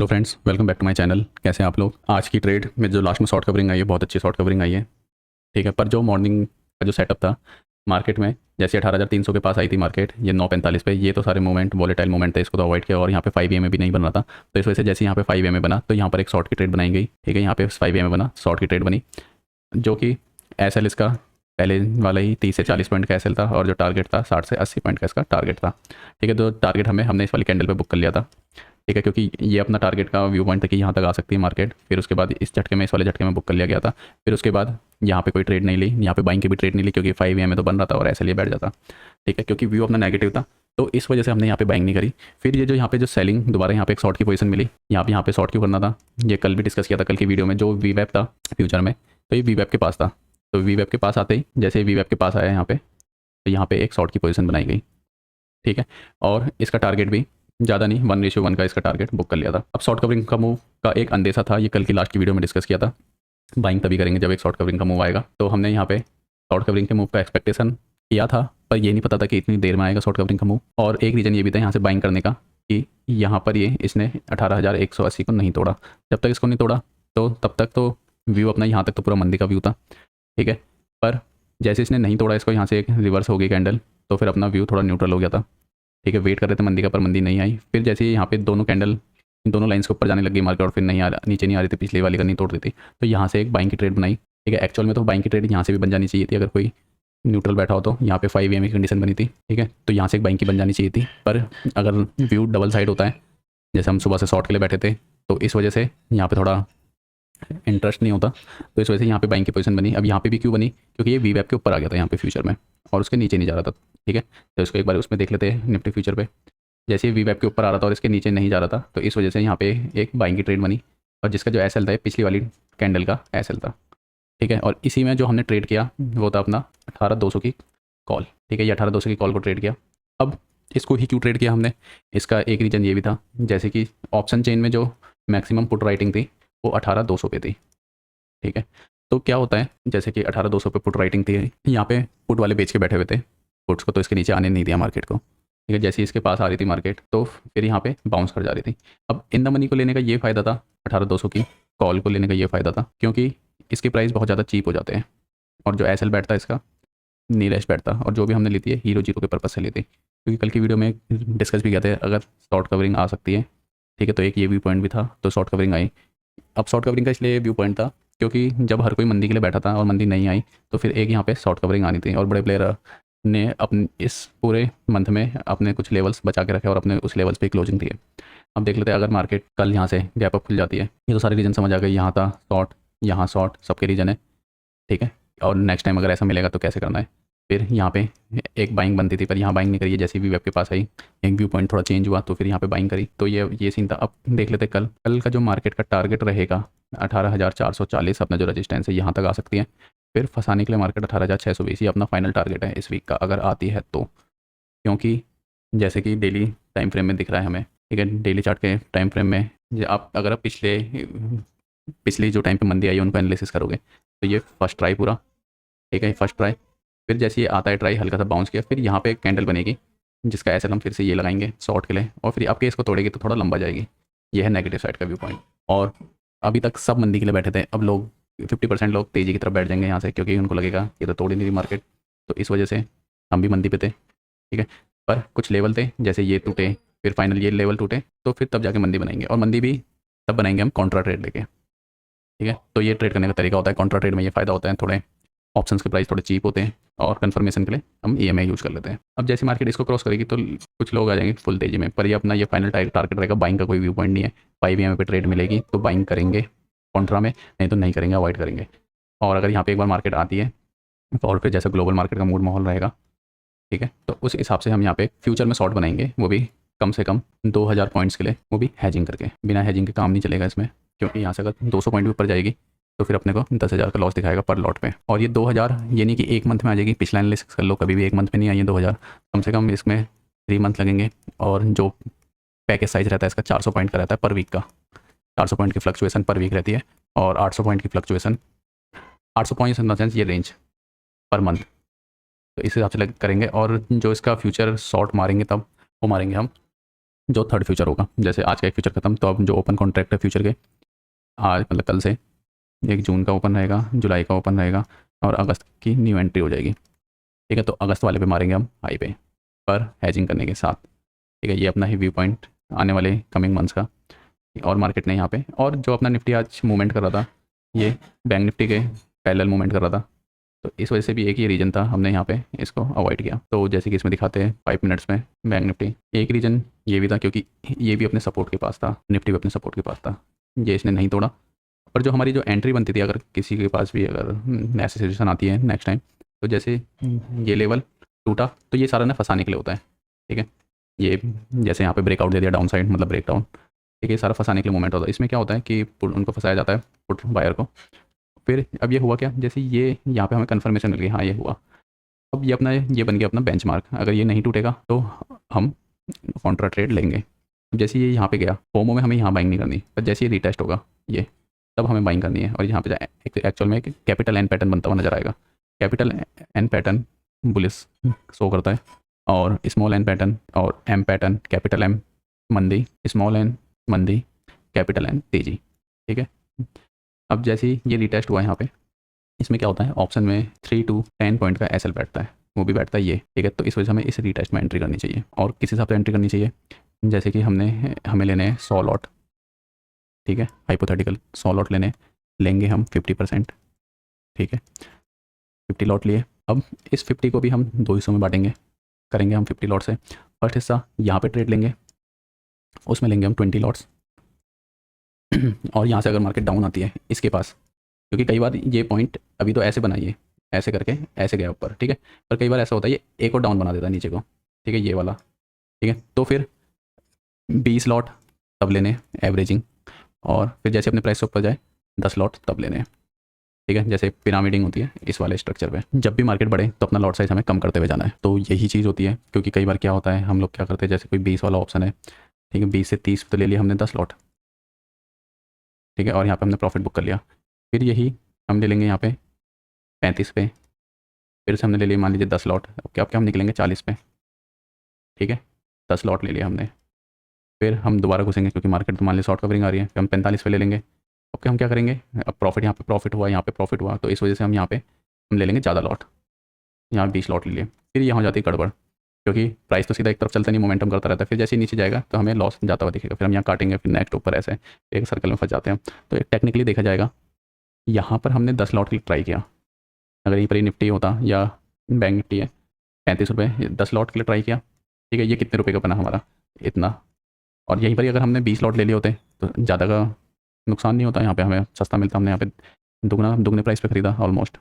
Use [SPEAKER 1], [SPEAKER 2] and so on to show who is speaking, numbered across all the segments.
[SPEAKER 1] Hello friends, welcome back to my channel. कैसे हैं आप लोग। आज की ट्रेड में जो लास्ट में शॉर्ट कवरिंग आई है, बहुत अच्छी शॉर्ट कवरिंग आई है। ठीक है, पर जो मॉर्निंग का जो सेटअप था मार्केट में, जैसे 18,300 के पास आई थी मार्केट, ये 9:45 पे, ये तो सारे मूवमेंट वॉलेटाइल मूवमेंट थे, इसको तो अवॉइड किया। और यहाँ पे 5 AM भी नहीं बन रहा था, तो इस वजह से जैसे यहाँ पे 5 AM बना तो यहाँ पर एक शॉर्ट की ट्रेड बनाई गई। ठीक है, यहाँ पे 5 AM बना, शॉर्ट की ट्रेड बनी, जो कि एस एल इसका पहले वाला ही 30 से 40 पॉइंट का एस एल था, और जो टारगेट था 60 से 80 पॉइंट का इसका टारगेट था। ठीक है, तो टारगेट हमने इस वाली कैंडल पे बुक कर लिया था। ठीक है, क्योंकि ये अपना टारगेट का व्यू पॉइंट था कि यहाँ तक आ सकती है मार्केट। फिर उसके बाद इस झटके में, इस वाले झटके में बुक कर लिया गया था। फिर उसके बाद यहाँ पे कोई ट्रेड नहीं ली, यहाँ पे बाइंग की भी ट्रेड नहीं ली, क्योंकि 5 AM में तो बन रहा था और ऐसे लिए बैठ जाता। ठीक है, क्योंकि व्यू अपना नेगेटिव था, तो इस वजह से हमने यहाँ पे बाइंग नहीं करी। फिर ये जो यहाँ पे जो सेलिंग दोबारा यहाँ पे एक शॉर्ट की पोजीशन मिली, यहाँ पे शॉर्ट क्यों करना था, ये कल भी डिस्कस किया था, कल की वीडियो में। जो वी वेब था फ्यूचर में, तो ये वी वेब के पास था। तो वी वेब के पास आते ही, जैसे वी वेब के पास आया यहाँ पे, तो यहाँ पे एक शॉर्ट की पोजीशन बनाई गई। ठीक है, और इसका टारगेट भी ज़्यादा नहीं, 1:1 का इसका टारगेट बुक कर लिया था। अब शॉर्ट कवरिंग का मूव का एक अंदेशा था, ये कल की लास्ट की वीडियो में डिस्कस किया था। बाइंग तभी करेंगे जब एक शॉर्ट कवरिंग का मूव आएगा। तो हमने यहाँ पे शॉर्ट कवरिंग के मूव का एक्सपेक्टेशन किया था, पर ये नहीं पता था कि इतनी देर में आएगा शॉर्ट कवरिंग का मूव। और एक रीज़न ये भी था यहाँ से बाइंग करने का कि यहाँ पर ये इसने 18,180 को नहीं तोड़ा। जब तक इसको नहीं तोड़ा तो तब तक तो व्यू अपना यहाँ तक तो पूरा मंदी का व्यू था। ठीक है, पर जैसे इसने नहीं तोड़ा इसको, यहाँ से एक रिवर्स हो गई कैंडल, तो फिर अपना व्यू थोड़ा न्यूट्रल हो गया था। ठीक है, वेट कर रहे थे मंदी का, पर मंदी नहीं आई। फिर जैसे ही यहाँ पे दोनों कैंडल, इन दोनों लाइंस के ऊपर जाने लगी मार्केट, और फिर नहीं आ नीचे नहीं आ रही थी, पिछले वाली का नहीं तोड़ रही थी, तो यहाँ से एक बाइंग की ट्रेड बनाई। ठीक है, एक्चुअल में तो बाइंग की ट्रेड यहाँ से भी बन जानी चाहिए थी, अगर कोई न्यूट्रल बैठा हो तो। यहाँ पे 5 AM की कंडीशन बनी थी। ठीक है, तो यहाँ से एक बाइंग की बन जानी चाहिए थी, पर अगर व्यू डबल साइड होता है, जैसे हम सुबह से शॉर्ट के लिए बैठे थे, तो इस वजह से यहाँ पे थोड़ा इंटरेस्ट नहीं होता, तो इस वजह से यहाँ पे बाइंग की पोजीशन बनी। अब यहाँ पे भी क्यों बनी, क्योंकि ये वी वेब के ऊपर आ गया था यहाँ पे फ्यूचर में, और उसके नीचे नहीं जा रहा था। ठीक है, तो इसको एक बार उसमें देख लेते हैं निफ्टी फ्यूचर पे। जैसे ही वी वेब के ऊपर आ रहा था और इसके नीचे नहीं जा रहा था, तो इस वजह से यहाँ पे एक बाइंग की ट्रेड बनी, और जिसका जो एस एल था, पिछली वाली कैंडल का एस एल था। ठीक है, और इसी में जो हमने ट्रेड किया वो था अपना 18,200 की कॉल। ठीक है, ये 18,200 की कॉल को ट्रेड किया। अब इसको ही क्यों ट्रेड किया हमने, इसका एक रीज़न ये भी था, जैसे कि ऑप्शन चेन में जो मैक्सिमम पुट राइटिंग थी वो 18,200 पे थी। ठीक है, तो क्या होता है, जैसे कि 18,200 पे पुट राइटिंग थी, यहाँ पे पुट वाले बेच के बैठे हुए थे पुट्स को, तो इसके नीचे आने नहीं दिया मार्केट को। ठीक है, जैसे ही इसके पास आ रही थी मार्केट, तो फिर यहाँ पे बाउंस कर जा रही थी। अब इन द मनी को लेने का ये फ़ायदा था, 18,200 की कॉल को लेने का ये फ़ायदा था, क्योंकि इसके प्राइस बहुत ज़्यादा चीप हो जाते हैं, और जो एस एल बैठता है इसका नीलेश बैठता, और जो भी हमने ली थी हीरो जीरो के पर्पज़ से ली थी, क्योंकि कल की वीडियो में डिस्कस भी किया था अगर शॉर्ट कवरिंग आ सकती है। ठीक है, तो एक ये व्यू पॉइंट भी था, तो शॉर्ट कवरिंग आई। अब शॉर्ट कवरिंग का इसलिए व्यू पॉइंट था क्योंकि जब हर कोई मंदी के लिए बैठा था और मंदी नहीं आई, तो फिर एक यहाँ पे शॉर्ट कवरिंग आनी थी, और बड़े प्लेयर ने अपने इस पूरे मंथ में अपने कुछ लेवल्स बचा के रखे और अपने उस लेवल्स पे क्लोजिंग दी है। अब देख लेते हैं, अगर मार्केट कल यहाँ से गैप अप खुल जाती है, ये तो सारे रीजन समझ आ गए, यहाँ था शॉर्ट, यहाँ शॉर्ट, सबके रीजन है। ठीक है, और नेक्स्ट टाइम अगर ऐसा मिलेगा तो कैसे करना है। फिर यहाँ पे एक बाइंग बनती थी, पर यहाँ बाइंग नहीं करी है, जैसे भी वेब के पास आई एक व्यू पॉइंट थोड़ा चेंज हुआ, तो फिर यहाँ पे बाइंग करी, तो ये सीन था। अब देख लेते कल का जो मार्केट का टारगेट रहेगा 18,440, अपना जो रजिस्टेंस है यहाँ तक आ सकती है। फिर फंसाने के लिए मार्केट 18,620 ये अपना फाइनल टारगेट है इस वीक का, अगर आती है तो। क्योंकि जैसे कि डेली टाइम फ्रेम में दिख रहा है हमें, ठीक है, डेली चार्ट के टाइम फ्रेम में आप अगर आप पिछले जो टाइम पे मंदी आई है उनको एनालिसिस करोगे, तो ये फर्स्ट ट्राई पूरा। ठीक है, फर्स्ट ट्राई, फिर जैसे ये आता है ट्राई, हल्का सा बाउंस किया, फिर यहाँ पे एक कैंडल बनेगी जिसका ऐसा हम फिर से ये लगाएंगे शॉर्ट के लिए, और फिर आपके इसको तोड़ेगी तो थोड़ा लंबा जाएगी। ये है नेगेटिव साइड का व्यू पॉइंट। और अभी तक सब मंदी के लिए बैठे थे, अब लोग 50% लोग तेज़ी की तरफ बैठ जाएंगे यहाँ से, क्योंकि उनको लगेगा ये तो तोड़ ही नहीं रही मार्केट, तो इस वजह से हम भी मंदी पे थे। ठीक है, पर कुछ लेवल थे, जैसे ये टूटे, फिर फाइनल ये लेवल टूटे, तो फिर तब जाके मंदी बनाएंगे, और मंदी भी तब बनाएंगे हम कॉन्ट्रा ट्रेड लेके। ठीक है, तो ये ट्रेड करने का तरीका होता है। कॉन्ट्रा ट्रेड में ये फ़ायदा होता है, थोड़े ऑप्शंस के प्राइस थोड़े चीप होते हैं, और कंफर्मेशन के लिए हम EMI यूज़ कर लेते हैं। अब जैसे मार्केट इसको क्रॉस करेगी तो कुछ लोग आ जाएंगे फुल तेजी में, पर ये अपना ये फाइनल टारगेट रहेगा, बाइंग का कोई व्यू पॉइंट नहीं है। 5 EMI पे ट्रेड मिलेगी तो बाइंग करेंगे कॉन्ट्रा में, नहीं तो नहीं करेंगे, अवॉइड करेंगे। और अगर यहाँ पे एक बार मार्केट आती है, और फिर जैसा ग्लोबल मार्केट का मूड माहौल रहेगा, ठीक है, तो उस हिसाब से हम यहाँ पे फ्यूचर में शॉर्ट बनाएंगे, वो भी कम से कम 2,000 पॉइंट्स के लिए, वो भी हैजिंग करके। बिना हैजिंग के काम नहीं चलेगा इसमें, क्योंकि यहाँ से अगर 200 पॉइंट भी ऊपर जाएगी तो फिर अपने को 10,000 का लॉस दिखाएगा पर लॉट पे। और ये 2,000 ये नहीं कि एक मंथ में आ जाएगी, पिछला एनालिसिस कर लो, कभी भी एक मंथ में नहीं आई है 2,000, कम से कम इसमें 3 मंथ लगेंगे। और जो पैकेज साइज रहता है इसका 400 पॉइंट का रहता है पर वीक का, 400 पॉइंट की फ्लक्चुएसन पर वीक रहती है, और 800 पॉइंट की fluctuation, 800 points in the sense ये रेंज पर मंथ, तो इस हिसाब से करेंगे। और जो इसका फ्यूचर शॉर्ट मारेंगे तब वो मारेंगे हम जो थर्ड फ्यूचर होगा। जैसे आज का एक फ्यूचर खत्म, तो अब जो ओपन कॉन्ट्रैक्ट है फ्यूचर के, आज मतलब कल से 1 जून का ओपन रहेगा, जुलाई का ओपन रहेगा और अगस्त की न्यू एंट्री हो जाएगी। ठीक है, तो अगस्त वाले पे मारेंगे हम हाई पे पर हैजिंग करने के साथ। ठीक है, ये अपना ही व्यू पॉइंट आने वाले कमिंग मंथ्स का। और मार्केट ने यहाँ पे, और जो अपना निफ्टी आज मूवमेंट कर रहा था, ये बैंक निफ्टी के पैरेलल मूवमेंट कर रहा था, तो इस वजह से भी एक ही रीजन था, हमने यहाँ पे इसको अवॉइड किया। तो जैसे कि इसमें दिखाते हैं 5 मिनट्स में बैंक निफ्टी, एक रीजन ये भी था क्योंकि ये भी अपने सपोर्ट के पास था, निफ्टी भी अपने सपोर्ट के पास था, ये इसने नहीं तोड़ा। पर जो हमारी जो एंट्री बनती थी, अगर किसी के पास भी अगर ऐसी सिचुएशन आती है नेक्स्ट टाइम, तो जैसे ये लेवल टूटा तो ये सारा ना फंसाने के लिए होता है। ठीक है, ये जैसे यहाँ पे ब्रेकआउट दे दिया डाउन साइड, मतलब ब्रेक डाउन। ठीक है, ये सारा फंसाने के लिए मूवमेंट होता है। इसमें क्या होता है कि उनको फंसाया जाता है, पुट बायर को। फिर अब ये हुआ क्या, जैसे ये यहाँ पे हमें कंफर्मेशन मिल गई, हाँ ये हुआ। अब ये अपना ये बन गया अपना बेंचमार्क, अगर ये नहीं टूटेगा तो हम कॉन्ट्रा ट्रेड लेंगे। अब जैसे ये यहाँ पे गया, फोमो में हमें यहाँ बाइंग नहीं करनी, पर जैसे ये रिटेस्ट होगा ये, तब हमें बाइंग करनी है। और यहाँ पे एक्चुअल में एक कैपिटल एन पैटर्न बनता हुआ नजर आएगा। Capital N pattern bullish show करता है, और स्मॉल एन पैटर्न और एम पैटर्न, कैपिटल एम मंदी, स्मॉल एन मंदी, कैपिटल एन तेजी। ठीक है, अब जैसे ही ये रिटेस्ट हुआ यहाँ पे, इसमें क्या होता है, ऑप्शन में 3 to 10 पॉइंट का एसएल बैठता है, वो भी बैठता है ये। ठीक है, तो इस वजह से हमें इस रिटेस्ट में एंट्री करनी चाहिए। और किस हिसाब से एंट्री करनी चाहिए, जैसे कि हमें लेने हैं 100 लॉट। ठीक है, हाइपोथेटिकल 100 लॉट लेंगे हम 50%। ठीक है, 50 लॉट लिए। अब इस 50 को भी हम 2 हिस्सों में बांटेंगे, करेंगे हम 50 लॉट से। फर्स्ट हिस्सा यहाँ पे ट्रेड लेंगे, उसमें लेंगे हम 20 लॉट्स। और यहाँ से अगर मार्केट डाउन आती है इसके पास, क्योंकि कई बार ये पॉइंट अभी तो ऐसे बनाइए, ऐसे करके ऐसे गया ऊपर। ठीक है, पर कई बार ऐसा होता है ये एक और डाउन बना देता है नीचे को। ठीक है, ये वाला। ठीक है, तो फिर 20 लॉट तब लेने एवरेजिंग, और फिर जैसे अपने प्राइस से ऊपर जाए 10 लॉट तब लेने हैं। ठीक है, जैसे पिरामिडिंग होती है इस वाले स्ट्रक्चर पे, जब भी मार्केट बढ़े तो अपना लॉट साइज हमें कम करते हुए जाना है। तो यही चीज़ होती है, क्योंकि कई बार क्या होता है, हम लोग क्या करते हैं, जैसे कोई 20 वाला ऑप्शन है, ठीक है, 20 से 30 तो ले लिया हमने 10 लॉट। ठीक है, और यहाँ पे हमने प्रॉफिट बुक कर लिया। फिर यही हम ले लेंगे यहाँ पे 35 पे, फिर से हमने ले लिया मान लीजिए 10 लॉट। अब क्या हम निकलेंगे 40 पे। ठीक है, 10 लॉट ले लिया हमने। फिर हम दोबारा घुसेंगे, क्योंकि मार्केट तो मान लीजिए शॉर्ट कवरिंग आ रही है, फिर हम 45 पे ले लेंगे। ओके, हम क्या करेंगे, अब प्रॉफिट यहाँ पे प्रॉफिट हुआ, यहाँ पे प्रॉफिट हुआ, तो इस वजह से हम यहाँ पे हम ले लेंगे ज़्यादा लॉट, यहाँ 20 लॉट ले लिए। फिर यहाँ हो जाती है गड़बड़, क्योंकि प्राइस तो सीधा एक तरफ चलता नहीं, मोमेंटम करता रहता है। फिर जैसे ही नीचे जाएगा तो हमें लॉस जाता हुआ दिखेगा, फिर हम यहाँ काटेंगे, फिर नेक्स्ट ऊपर, ऐसे एक सर्कल में फंस जाते हैं। तो एक टेक्निकली देखा जाएगा, यहाँ पर हमने 10 लॉट के लिए ट्राई किया। अगर यहीं पर ही निफ्टी होता या बैंक निफ्टी है 35 रुपये, 10 लॉट के लिए ट्राई किया। ठीक है, ये कितने रुपये का बना हमारा, इतना। और यहीं पर ही अगर हमने 20 लॉट ले लिए होते तो ज़्यादा का नुकसान नहीं होता, यहाँ पे हमें सस्ता मिलता। हमने यहाँ पे दुगने प्राइस पे खरीदा ऑलमोस्ट,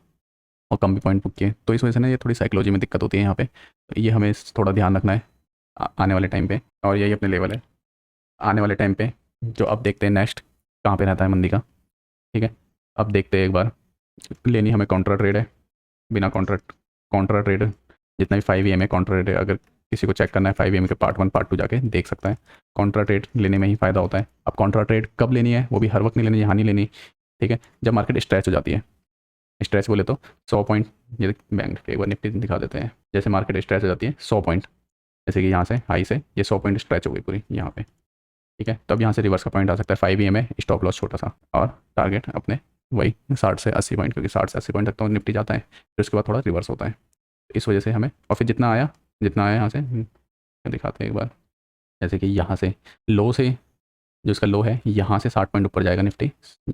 [SPEAKER 1] और कम भी पॉइंट बुक किए। तो इस वजह से ना ये थोड़ी साइकोलॉजी में दिक्कत होती है यहाँ पे, तो ये हमें थोड़ा ध्यान रखना है आने वाले टाइम पे। और यही अपने लेवल है आने वाले टाइम पे, जो अब देखते हैं नेक्स्ट कहाँ पे रहता है मंदी का। ठीक है, अब देखते हैं एक बार। लेनी हमें कॉन्ट्रा ट्रेड है, बिना कॉन्ट्रा ट्रेड जितना भी 5 EM है कॉन्ट्रा ट्रेड है। अगर किसी को चेक करना है 5 EM के पार्ट 1 पार्ट 2 जाके देख सकता है। कॉन्ट्रा ट्रेड लेने में ही फ़ायदा होता है। अब कॉन्ट्रा ट्रेड कब लेनी है, वो भी हर वक्त नहीं लेनी, यहाँ नहीं लेनी। ठीक है, जब मार्केट स्ट्रेच हो जाती है, स्ट्रेच बोले तो 100 पॉइंट, ये बैंक एक बार निफ्टी दिखा देते हैं। जैसे मार्केट स्ट्रेच हो जाती है 100 पॉइंट, जैसे कि यहाँ से हाई से ये 100 पॉइंट स्ट्रेच हो गई पूरी यहाँ पे। ठीक है, तब यहाँ से रिवर्स का पॉइंट आ सकता है। 5 EM है, स्टॉप लॉस छोटा सा, और टारगेट अपने वही 60 से 80 पॉइंट, क्योंकि 60 से 80 पॉइंट तक तो निफ्टी जाता है, फिर उसके बाद थोड़ा रिवर्स होता है। इस वजह से हमें, और फिर जितना आया यहाँ से दिखाते हैं एक बार। जैसे कि यहाँ से लो से, जो इसका लो है, यहाँ से 60 पॉइंट ऊपर जाएगा निफ्टी,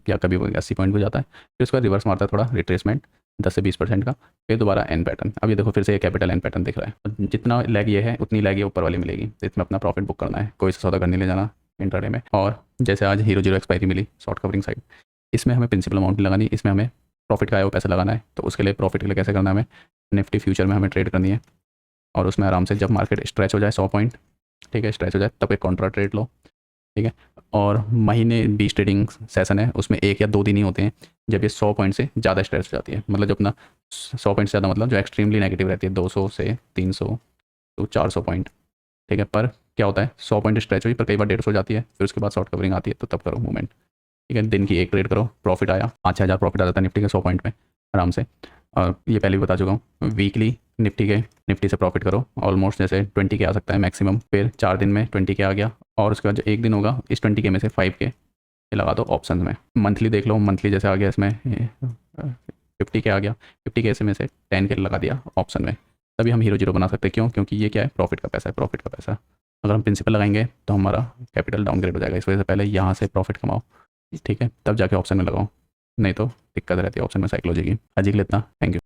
[SPEAKER 1] या कभी 80 पॉइंट हो जाता है, फिर उसका रिवर्स मारता है थोड़ा रिट्रेसमेंट 10 से 20% का, फिर दोबारा एन पैटर्न। अब ये देखो फिर से ये कैपिटल एन पैटर्न दिख रहा है। जितना लैग ये है उतनी लैग ये ऊपर वाली मिलेगी, तो इसमें अपना प्रॉफिट बुक करना है, कोई सा सौदा करने ले जाना इंट्राडे में। और जैसे आज हीरो जीरो एक्सपायरी मिली शॉर्ट कवरिंग साइड, इसमें हमें प्रिंसिपल अमाउंट लगानी, इसमें हमें प्रॉफिट का आया वो पैसा लगाना है। तो उसके लिए प्रॉफिट के लिए कैसे करना है, हमें निफ्टी फ्यूचर में हमें ट्रेड करनी है, और उसमें आराम से जब मार्केट स्ट्रेच हो जाए 100 पॉइंट, ठीक है, स्ट्रेच हो जाए, तब एक कॉन्ट्रा ट्रेड लो। ठीक है, और महीने 20 ट्रेडिंग सेशन है, उसमें 1 या 2 दिन ही होते हैं जब ये 100 पॉइंट से ज़्यादा स्ट्रेच हो जाती है। मतलब जो अपना 100 पॉइंट से ज़्यादा, मतलब जो एक्सट्रीमली नेगेटिव रहती है 200 से 300 तो 400 पॉइंट। ठीक है, पर क्या होता है 100 पॉइंट स्ट्रेच हुई, पर कई बार 150 जाती है, फिर उसके बाद शॉर्ट कवरिंग आती है, तो तब करो मूवमेंट। ठीक है, दिन की एक ट्रेड करो, प्रॉफिट आया 5-6 हज़ार प्रॉफिट आ जाता है निफ्टी के 100 पॉइंट में, आराम से। और ये पहले भी बता चुका हूँ, वीकली निफ्टी से प्रॉफिट करो, ऑलमोस्ट जैसे 20 के आ सकता है मैक्सिमम, फिर 4 दिन में 20 के आ गया, और उसके बाद जो एक दिन होगा इस 20 के में से 5 के ये लगा दो ऑप्शन में। मंथली देख लो, मंथली जैसे आ गया इसमें 50 के आ गया, 50 के में से 10 के लगा दिया ऑप्शन में, तभी हम हीरो जीरो बना सकते हैं। क्यों? क्योंकि ये क्या है, प्रॉफिट का पैसा है, प्रॉफिट का पैसा। अगर हम प्रिंसिपल लगाएंगे तो हमारा कैपिटल डाउनग्रेड हो जाएगा, इस वजह से पहले यहाँ से प्रॉफिट कमाओ, ठीक है, तब जाके ऑप्शन में लगाओ, नहीं तो दिक्कत रहती है ऑप्शन में साइकोलॉजी की। आज के लिए इतना, थैंक यू।